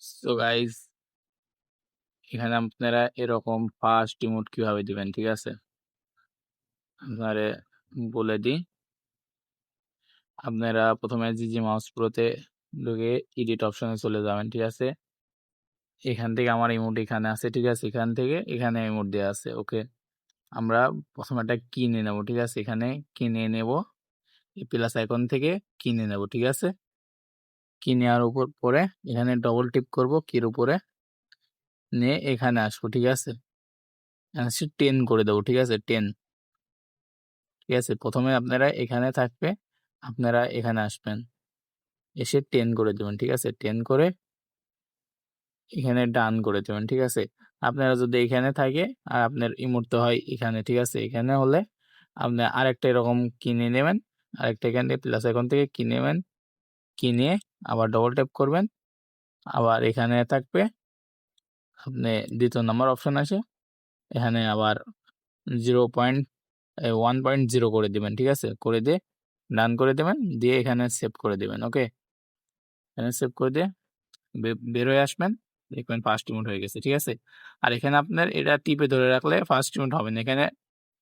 So guys, এখানে আপনারা এরকম ফার্স্ট ইমোট কিভাবে দিবেন, ঠিক আছে? আপনারে বলে দিই। আপনারা প্রথমে জিজি মাউস প্রোতে ঢুকে এডিট অপশনে চলে যাবেন, ঠিক আছে? এখান থেকে আমার ইমোট এখানে আছে, ঠিক আছে? এখান থেকে এখানে ইমোট দেওয়া আছে, ওকে? আমরা প্রথমে একটা কিনে নেব, ঠিক আছে? এখানে কিনে নেব, এই প্লাস আইকন থেকে কিনে নেব, ঠিক আছে? কিনে আর উপর পরে এখানে ডবল টিপ করব কির উপরে, নিয়ে এখানে আসবো, ঠিক আছে? 10 করে দেবো, ঠিক আছে? 10, ঠিক আছে? প্রথমে আপনারা এখানে থাকবে, আপনারা এখানে আসবেন, এসে 10 করে দেবেন, ঠিক আছে? 10 করে এখানে ডান করে দেবেন, ঠিক আছে? আপনারা যদি এখানে থাকে আর আপনার এই মুহূর্তে হয় এখানে, ঠিক আছে? এখানে হলে আপনি আরেকটা এরকম কিনে নেবেন, আরেকটা এখান থেকে প্লাস আইকন থেকে কিনে নেবেন, কিনে আবার ডবল ট্যাপ করবেন, আবার এখানে থাকবে আপনি দ্বিতীয় নাম্বার অপশন আছে, এখানে আবার 1.0 করে দিবেন, ঠিক আছে? করে দিয়ে ডান করে দেবেন, দিয়ে এখানে সেভ করে দিবেন, ওকে? এখানে সেভ করে দিয়ে বের হয়ে আসবেন, দেখবেন ফার্স্ট ইমোট হয়ে গেছে, ঠিক আছে? আর এখানে আপনার এটা টিপে ধরে রাখলে ফার্স্ট ইমোট হবে না, এখানে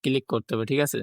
ক্লিক করতে হবে, ঠিক আছে?